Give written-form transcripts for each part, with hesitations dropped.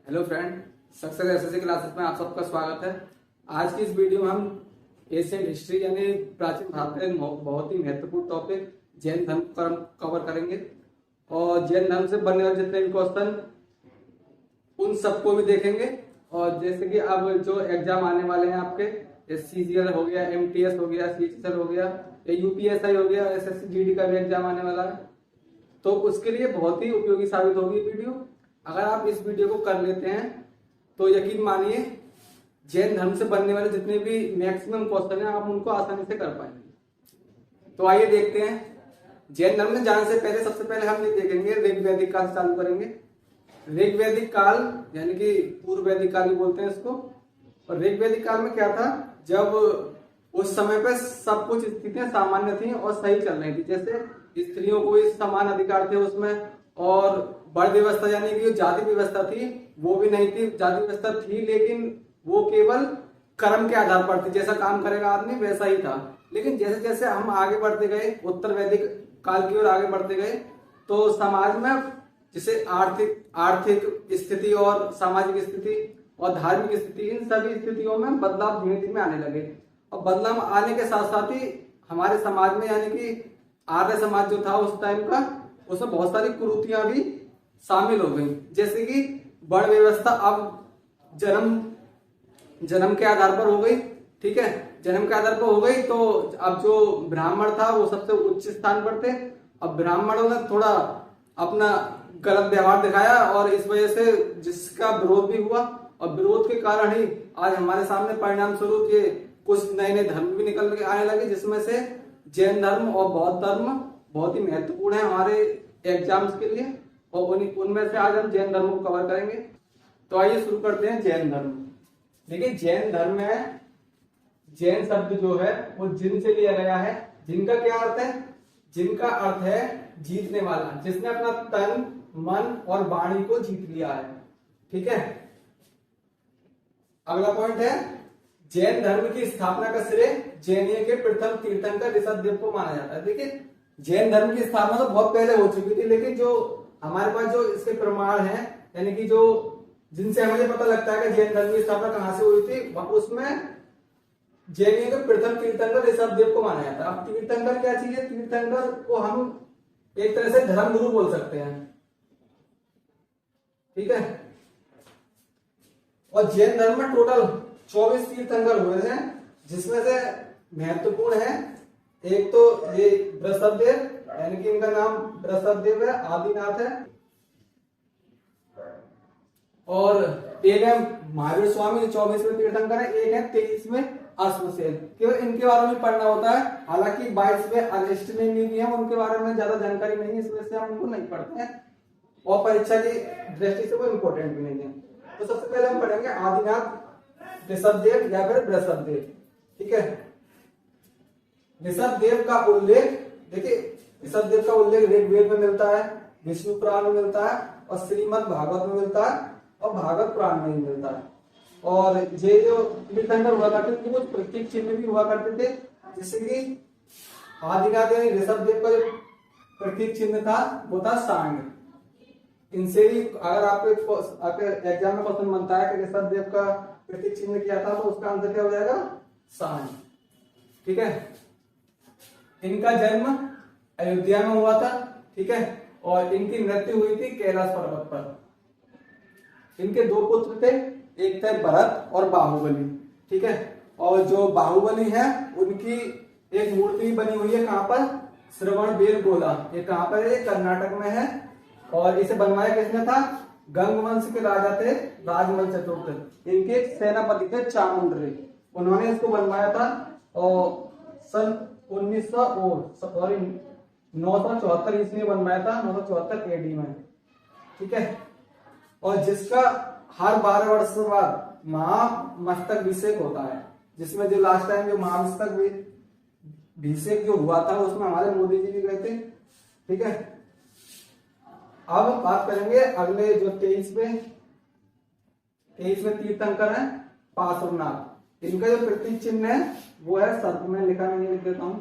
Hello friend, success SSC classes में आप सबका स्वागत है। आज की इस वीडियो में हम एशियन हिस्ट्री यानी प्राचीन भारत का एक बहुत ही महत्वपूर्ण टॉपिक जैन धर्म को कवर करेंगे और जैन धर्म से बनने वाले जितने भी क्वेश्चन उन सबको भी देखेंगे। और जैसे कि अब जो एग्जाम आने वाले हैं आपके सीजीएल हो गया, एमटीएस हो गया, सीएचएसएल हो गया, यूपीएसआई हो गया, एसएससी जीडी का भी एग्जाम आने वाला है, तो उसके लिए बहुत ही उपयोगी साबित होगी वीडियो। अगर आप इस वीडियो को कर लेते हैं तो यकीन मानिए जैन धर्म से बनने वाले जितने भी मैक्सिमम क्वेश्चन हैं आप उनको आसानी से कर पाएंगे। तो आइए देखते हैं। जैन धर्म में जाने से पहले सबसे पहले हम ये देखेंगे, ऋग वैदिक काल से चालू करेंगे। ऋग वैदिक काल यानी कि पूर्व वैदिक काल भी बोलते हैं इसको। और ऋग वैदिक काल में क्या था, जब उस समय पे सब कुछ स्थितियां सामान्य थी और सही चल रही थी। जैसे स्त्रियों को भी समान अधिकार थे उसमें, और वर्ण व्यवस्था यानी कि जो जाति व्यवस्था थी वो भी नहीं थी। जाति व्यवस्था थी लेकिन वो केवल कर्म के आधार पर थी, जैसा काम करेगा आदमी वैसा ही था। लेकिन जैसे जैसे हम आगे बढ़ते गए, उत्तर वैदिक काल की ओर आगे बढ़ते गए, तो समाज में जैसे आर्थिक स्थिति और सामाजिक स्थिति और धार्मिक स्थिति, इन सभी स्थितियों में बदलाव धीमे धीमे आने लगे। और बदलाव आने के साथ साथ ही हमारे समाज में यानी कि आर्य समाज जो था उस टाइम का, उसमें बहुत सारी कुरीतियां भी शामिल हो गई। जैसे कि वर्ण व्यवस्था अब जन्म के आधार पर हो गई। ठीक है, जन्म के आधार पर हो गई तो अब जो ब्राह्मण था वो सबसे उच्च स्थान पर थे। अब ब्राह्मणों ने थोड़ा अपना गलत व्यवहार दिखाया और इस वजह से जिसका विरोध भी हुआ, और विरोध के कारण ही आज हमारे सामने परिणाम स्वरूप ये कुछ नए नए धर्म भी निकल के आने लगे, जिसमें से जैन धर्म और बौद्ध धर्म बहुत ही महत्वपूर्ण है हमारे एग्जाम्स के लिए। और उनमें से आज हम जैन धर्म को कवर करेंगे। तो आइए शुरू करते हैं जैन धर्म। देखिए जैन धर्म में जैन शब्द जो है वो जिन से लिया गया है। जिनका क्या अर्थ है? जिनका अर्थ है जीतने वाला, जिसने अपना तन मन और वाणी को जीत लिया है। ठीक है, अगला पॉइंट है जैन धर्म की स्थापना का श्रेय जैनियों के प्रथम तीर्थंकर ऋषभदेव को माना जाता है। देखिए जैन धर्म की स्थापना तो बहुत पहले हो चुकी थी, लेकिन जो हमारे पास जो इसके प्रमाण हैं यानी कि जो जिनसे हमें ये पता लगता है कि जैन धर्म की स्थापना कहां से हुई थी, उसमें जैनियों के प्रथम तीर्थंकर ऋषभदेव को माना जाता है। अब तीर्थंकर क्या चीज है? तीर्थंकर को हम एक तरह से धर्म गुरु बोल सकते हैं। ठीक है, और जैन धर्म में टोटल 24 तीर्थंकर हुए हैं, जिसमें से महत्वपूर्ण है एक तो ये वृषभदेव यानी कि इनका नाम वृषभदेव है, आदिनाथ है, और एक है महावीर स्वामी 24वें तीर्थंकर है, एक है 23वें अश्वसेन। केवल इनके बारे में पढ़ना होता है। हालांकि 22वें अगस्त्यनेमी भी है, उनके बारे में ज्यादा जानकारी नहीं है, इस वजह से हम उनको नहीं पढ़ते हैं और परीक्षा की दृष्टि से वो इंपॉर्टेंट भी नहीं है। तो सबसे पहले हम पढ़ेंगे आदिनाथ ऋषभदेव या फिर वृषभदेव। ठीक है, ऋषभदेव का उल्लेख, देखिए ऋषभदेव का उल्लेख ऋग्वेद में मिलता है, विष्णु पुराण में मिलता है, और श्रीमद् भागवत में मिलता है, और भागवत पुराण में ही मिलता है। और ये जो तीर्थंकर हुआ करते थे कुछ प्रतीक चिन्ह भी हुआ करते थे, जैसे कि आदिनाथ यानी ऋषभदेव का जो प्रतीक चिन्ह था वो था सांग। इनसे भी अगर आपके एग्जाम में क्वेश्चन बनता है कि ऋषभदेव का प्रतीक चिन्ह क्या था, तो उसका आंसर क्या हो जाएगा? सांग। ठीक है, इनका जन्म अयोध्या में हुआ था। ठीक है, और इनकी मृत्यु हुई थी कैलाश पर्वत पर। इनके दो पुत्र थे, एक थे भरत और बाहुबली। ठीक है, और जो बाहुबली है उनकी एक मूर्ति बनी हुई है, कहां पर? श्रवणबेलगोला। ये कहां पर है? कर्नाटक में है। और इसे बनवाया किसने था? गंग वंश के राजा थे राजमल चतुर्थ। इनके एक सेनापति थे चामुंडरी, उन्होंने इसको बनवाया था। और सन 974 ईस्वी में बनवाया था, 974 एडी में। ठीक है, और जिसका हर 12 वर्ष के बाद महामस्तकाभिषेक होता है, जिसमें जो लास्ट टाइम जो महामस्तकाभिषेक जो हुआ था उसमें हमारे मोदी जी भी गए थे। ठीक है, अब बात करेंगे अगले जो 23वें तीर्थंकर है पार्श्वनाथ। इनका जो प्रतीक चिन्ह है वो है सर्प। में लिखा नहीं, लिख देता हूं।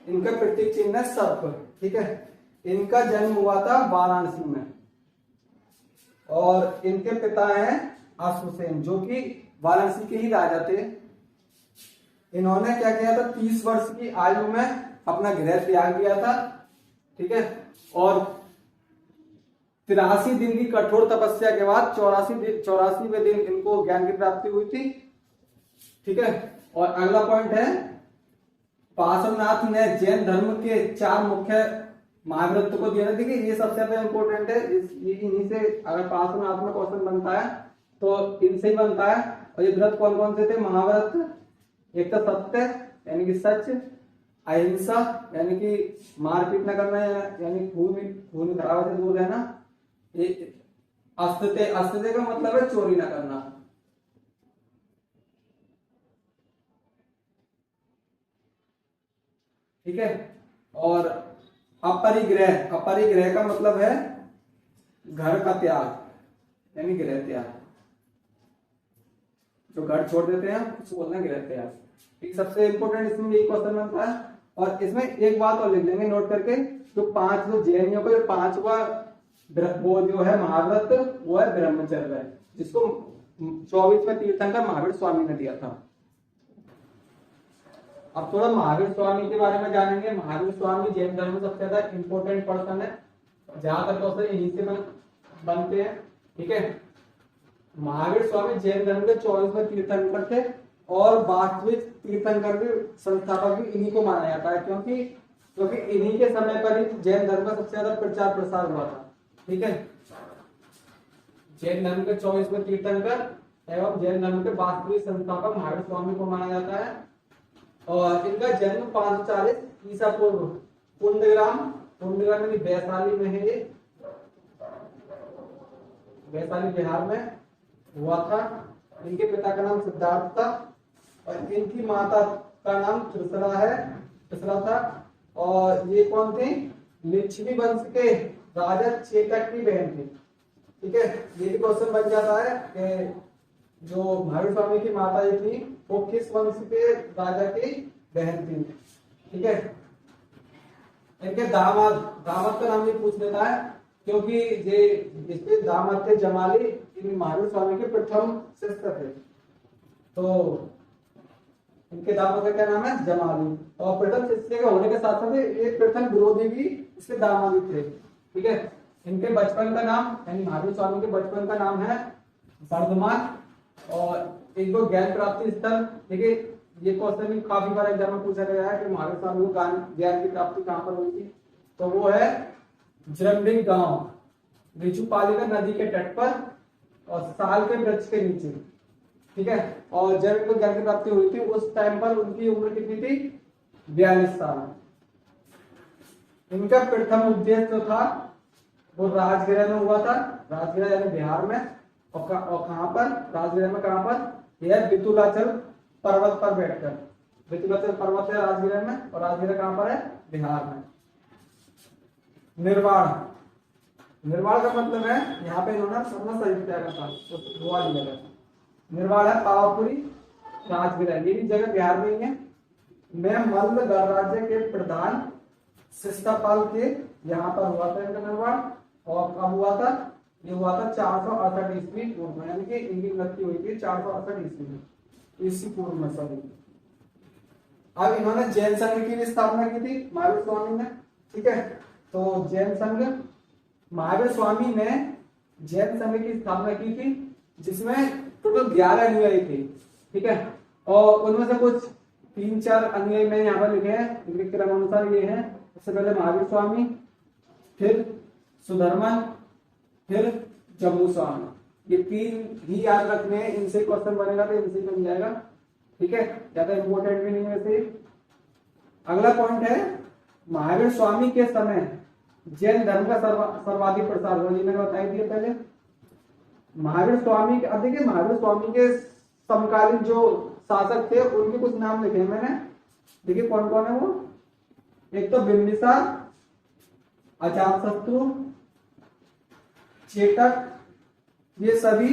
इनका प्रतीक चिन्ह है सर्प। ठीक है, इनका जन्म हुआ था वाराणसी में। और इनके पिता हैं अश्वसेन, जो कि वाराणसी के ही राजा थे। इन्होंने क्या किया था, 30 वर्ष की आयु में अपना गृह त्याग किया था। ठीक है, और 83 दिन की कठोर तपस्या के बाद 84वें दिन इनको ज्ञान की प्राप्ति हुई थी। ठीक है, और अगला पॉइंट है, पार्श्वनाथ ने जैन धर्म के 4 मुख्य महाव्रत को दिया। देखिए ये सबसे ज्यादा इंपॉर्टेंट है, इन्हीं से अगर पार्श्वनाथ में क्वेश्चन बनता है तो इनसे ही बनता है। और ये व्रत कौन कौन से थे महाव्रत? एक तो सत्य यानी कि सच, अहिंसा यानी कि मारपीट न करना, यानी खून खराबा से दूर रहना, अस्तेय का मतलब है चोरी न करना। ठीक है, और अपरिग्रह का मतलब है घर का त्याग यानी गृह त्याग, जो घर छोड़ देते हैं उसको बोलना है गृह त्याग। ठीक, सबसे इंपॉर्टेंट इसमें यही क्वेश्चन बनता है। और इसमें एक बात और लिख लेंगे नोट करके, जो 5 जो जैनियों का 5वां वो जो है महाव्रत वो है ब्रह्मचर्य, जिसको 24वें तीर्थंकर महावीर स्वामी ने दिया था। अब थोड़ा महावीर स्वामी के बारे में जानेंगे। महावीर स्वामी जैन धर्म में सबसे ज्यादा इंपॉर्टेंट पर्सन है, ज्यादातर क्वेश्चन यहीं से बनते हैं। ठीक है, महावीर स्वामी जैन धर्म के 24वें तीर्थंकर थे और वास्तविक तीर्थंकर भी संस्थापक भी इन्हीं को माना जाता है, क्योंकि इन्हीं के समय पर ही जैन धर्म का सबसे ज्यादा प्रचार प्रसार हुआ था। ठीक है, जैन धर्म के 24वें तीर्थंकर एवं जैन धर्म के वास्तविक संस्थापक महावीर स्वामी को माना जाता है। और इनका जन्म 540 ईसा पूर्व कुंडग्राम यानी वैशाली में है, वैशाली बिहार में हुआ था। इनके पिता का नाम सिद्धार्थ था और इनकी माता का नाम त्रिशला था। और ये कौन थे? लिच्छवी वंश के राजा चेतक की बहन थी। ठीक है, ये भी क्वेश्चन बन जाता है कि जो महावीर स्वामी की माता ये थी वो किस वंश के राजा की बहन थी। ठीक है, इनके दामाद का नाम भी पूछ लेता है, क्योंकि ये इसके दामाद थे जमाली, इन महावीर स्वामी के प्रथम शिष्य थे। तो इनके दामाद का क्या नाम है? जमाली। और प्रथम शिष्य के होने के साथ साथ ये प्रथम विरोधी भी इसके दामाद थे। ठीक है, इनके बचपन का नाम यानी महावीर स्वामी के बचपन का नाम है वर्धमान। और इनको ज्ञान प्राप्ति स्थल, देखिए ये क्वेश्चन भी काफी बार एग्जाम में पूछा गया है कि महावीर स्वामी को ज्ञान की प्राप्ति कहां पर हुई थी, तो वो है जरमडिंग गांव ऋचुपालिका नदी के तट पर और साल के वृक्ष के नीचे। ठीक है, और जब इनको ज्ञान की प्राप्ति हुई थी उस टाइम पर उनकी उम्र कितनी थी? 42 साल। इनका प्रथम उपदेश जो था वो राजगृह में हुआ था। राजगृह यानी बिहार में, और कहां पर? राजगृह में कहां पर? यह बितुलाचल पर्वत पर बैठकर। बितुलाचल पर्वत है राजगृह में, और राजगृह कहां पर है? बिहार में। निर्वाण का मतलब है, यहाँ पे इन्होंने अपना शरीर त्यागा था, निर्वाण है पावापुरी राजगृह, ये भी जगह बिहार में ही है। मैं मल्ल गणराज्य के प्रधान शिष्टापाल के यहाँ पर हुआ था इनका निर्वाण। और कब हुआ था? ये हुआ था 468 ईस्वी पूर्व में, यानी कि इनकी मृत्यु हुई थी 468 ईस्वी पूर्व में सभी। अब इन्होंने जैन संघ की भी स्थापना की थी महावीर स्वामी ने। ठीक है, तो जैन संघ, महावीर स्वामी ने जैन संघ की स्थापना की थी, जिसमें टोटल 11 अनुयायी थे। ठीक है, और उनमें से कुछ 3-4 अनुयायी मैंने यहाँ पर लिखे हैं, इनके क्रमानुसार ये हैं। सबसे पहले महावीर स्वामी, फिर सुधर्मन, फिर जम्मू स्वामी। ये 3 ही याद रखने हैं, इनसे क्वेश्चन बनेगा तो इनसे बन जाएगा। ठीक है, ज्यादा इंपोर्टेंट भी नहीं है वैसे। अगला पॉइंट है, महावीर स्वामी के समय जैन धर्म का सर्वाधिक प्रसार हुआ, मैंने बताई थी पहले। महावीर स्वामी के, अब देखिए महावीर स्वामी के समकालीन जो शासक थे उनके कुछ नाम लिखे मैंने, देखिए कौन कौन है वो। एक तो बिंबिसार, अजातशत्रु, चेतक, ये सभी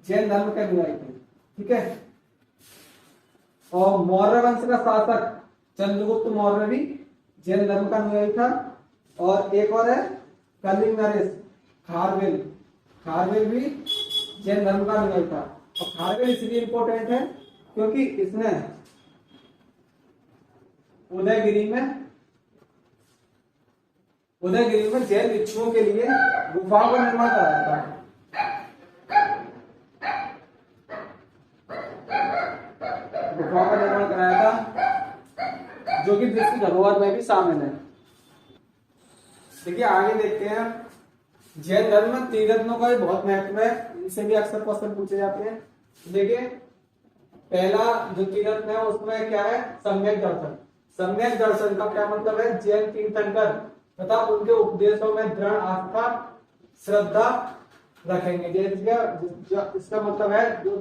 जैन धर्म के अनुयायी थे। ठीक है, और मौर्य वंश का शासक चंद्रगुप्त मौर्य भी जैन धर्म का अनुयायी था। और एक और है कलिंग नरेश खारवेल भी जैन धर्म का अनुयायी था। और खारवेल इसलिए इंपॉर्टेंट है क्योंकि इसने उदयगिरी में जैन भिक्षुओं के लिए गुफाओं का निर्माण कराया था। गुफाओं का निर्माण कराया था जो कि विश्व धरोहर में भी शामिल है। देखिए आगे देखते हैं, जैन धर्म में त्रिरत्नों का भी बहुत महत्व है, इनसे भी अक्सर क्वेश्चन पूछे जाते हैं। देखिए पहला जो त्रिरत्न है उसमें क्या है, सम्यक दर्शन। सम्यक दर्शन का क्या मतलब है, जैन तीर्थंकर तथा उनके उपदेशों में दृढ़ आस्था श्रद्धा रखेंगे। इसका मतलब है जो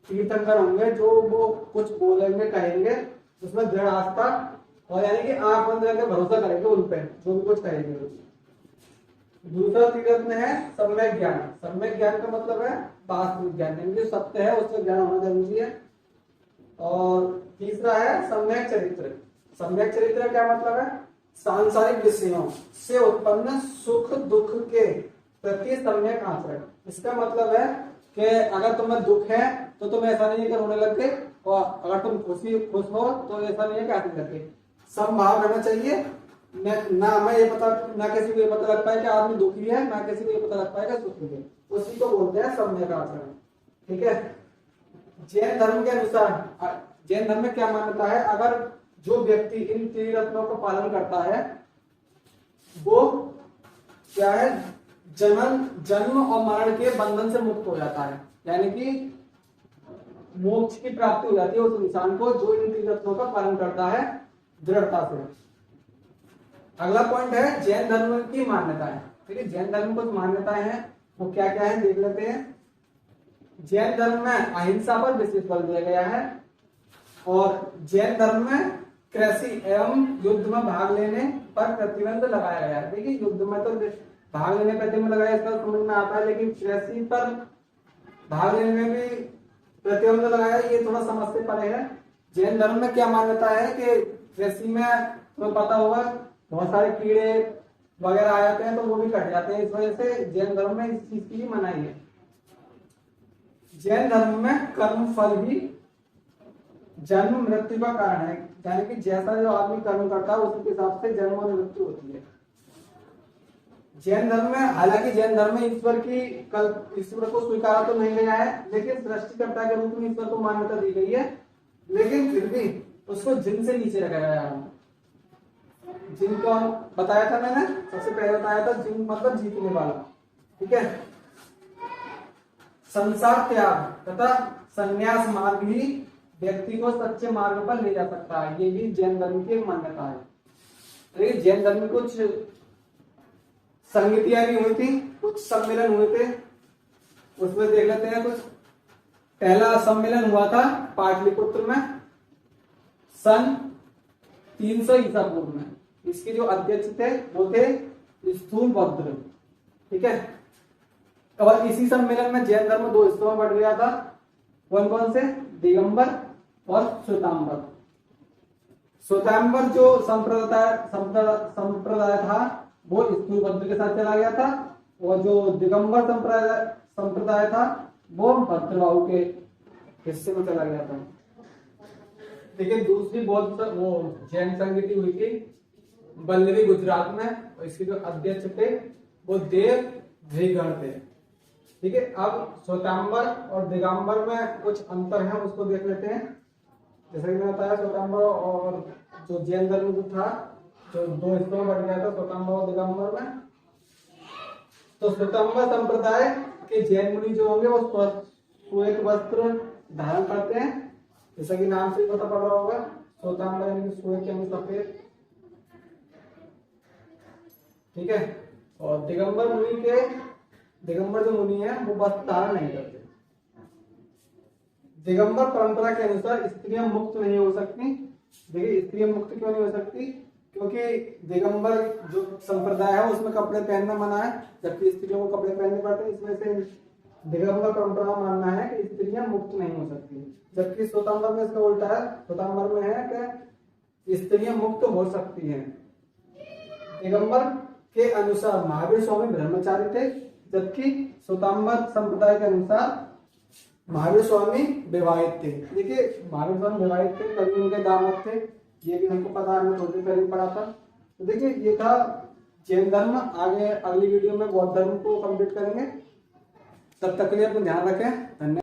तीर्थंकर होंगे, जो वो कुछ बोलेंगे कहेंगे उसमें दृढ़ आस्था, और यानी कि आंख बंद करके भरोसा करेंगे उन पे जो भी कुछ कहेंगे। दूसरा तीर्थन है सम्यक ज्ञान। सम्यक ज्ञान का मतलब है वास्तविक ज्ञान, यानी जो सत्य है उसका ज्ञान होना जरूरी है। और तीसरा है सम्यक चरित्र। सम्यक चरित्र क्या मतलब है, सांसारिक विषयों से उत्पन्न सुख दुख के प्रति सम्यक आचरण। इसका मतलब है कि अगर तुम्हें दुख है तो तुम ऐसा नहीं है कि रोने लग गए, और अगर तुम खुश हो तो ऐसा नहीं है कि हंसने लग गए। समभाव रहना चाहिए। ना किसी को ये पता लग पाए कि आदमी दुखी है, ना किसी को ये पता लग पाएगा सुखी है। उसी को बोलते हैं सम्यक आचरण। ठीक है। जैन धर्म के अनुसार जैन धर्म में क्या मान्यता है, अगर जो व्यक्ति इन त्रिरत्नों का पालन करता है वो क्या है, जन्म और मरण के बंधन से मुक्त हो जाता है, यानी कि मोक्ष की प्राप्ति हो जाती है उस इंसान को जो इन त्रिरत्नों का पालन करता है दृढ़ता से। अगला पॉइंट है जैन धर्म की मान्यताएं। ठीक है, जैन धर्म कुछ मान्यताएं हैं, वो क्या क्या है देख लेते हैं। जैन धर्म में अहिंसा पर विशेष बल दिया गया है, और जैन धर्म में कृषि एवं युद्ध में भाग लेने पर प्रतिबंध लगाया गया है। देखिए युद्ध में तो भाग लेने पर प्रतिबंध लगाया, इसका समझ में आता है, लेकिन कृषि पर भाग लेने में भी प्रतिबंध लगाया, ये थोड़ा समझ से परे है। जैन धर्म में क्या मान्यता है कि कृषि में तुम्हें पता होगा बहुत सारे कीड़े वगैरह आ जाते हैं तो वो भी कट जाते हैं, इस वजह से जैन धर्म में इस चीज की मनाही है। जैन धर्म में कर्म फल भी जन्म मृत्यु का कारण है, यानी कि जैसा जो आदमी कर्म करता है उसी के हिसाब से जन्म और मृत्यु होती है। जैन धर्म में, हालांकि जैन धर्म में ईश्वर को स्वीकारा तो नहीं गया है, लेकिन सृष्टिकर्ता के रूप में ईश्वर को मान्यता दी गई है, लेकिन फिर भी उसको जिन से नीचे रखा गया है। जिनको बताया था मैंने, सबसे पहले बताया था जिन मतलब जीतने वाला। ठीक है। संसार त्याग तथा संन्यास मार्ग ही व्यक्ति को सच्चे मार्ग पर ले जा सकता है, ये भी जैन धर्म की एक मान्यता है। लेकिन जैन धर्म में कुछ संगतियां भी हुई थी, कुछ सम्मेलन हुए थे, उसमें देख लेते हैं कुछ। पहला सम्मेलन हुआ था पाटलिपुत्र में सन 300 ईसा पूर्व में। इसके जो अध्यक्ष थे वो थे स्थूलभद्र। ठीक है। और इसी सम्मेलन में जैन धर्म दो हिस्सों में बढ़ गया था। कौन कौन से, दिगंबर और श्वेतांबर। श्वेतांबर जो संप्रदाय था वो स्थूलभद्र के साथ चला गया था, और जो दिगंबर संप्रदाय था वो भद्रबाहु के हिस्से में चला गया था। लेकिन दूसरी बहुत वो जैन संगति हुई थी बल्लवी गुजरात में, और इसके जो अध्यक्ष थे वो देव ध्रिगण थे। ठीक है। अब श्वेतांबर और दिगंबर में कुछ अंतर है, उसको देख लेते हैं। जैसा कि मैंने बताया श्वेतांबर और जो जैन धर्म जो था जो दो हिस्सों में बढ़ गया था, श्वेतांबर और दिगंबर में। तो श्वेतांबर संप्रदाय के जैन मुनि जो होंगे वो श्वेत वस्त्र धारण करते हैं, जैसा कि नाम से पता पड़ रहा होगा। श्वेतांबर यानी श्वेत यानी सफेद। ठीक है। और दिगंबर जो मुनि है वो वस्त्र धारण नहीं करते। दिगंबर परंपरा के अनुसार स्त्रियां मुक्त नहीं हो सकती। देखिए स्त्रियां मुक्त क्यों नहीं हो सकती, क्योंकि दिगंबर जो संप्रदाय है उसमें कपड़े पहनना मना है, जबकि स्त्रियों को कपड़े पहनने पड़ते हैं। इसमें से दिगंबर परंपरा मानना है कि स्त्रियां मुक्त नहीं हो सकती, जबकि श्वेतांबर में इसका उल्टा है। श्वेतांबर में है कि स्त्रियां मुक्त हो सकती हैं। दिगंबर के अनुसार महावीर स्वामी ब्रह्मचारी थे, जबकि श्वेतांबर संप्रदाय के अनुसार महावीर स्वामी विवाहित थे। देखिए महावीर स्वामी विवाहित थे, कभी उनके दामाद थे, ये भी हमको पता है, हमने थोड़ी देर पहले पढ़ा था। तो देखिए ये था जैन धर्म। आगे अगली वीडियो में बौद्ध धर्म को कंप्लीट करेंगे। तब तक के लिए अपना ध्यान रखें। धन्यवाद।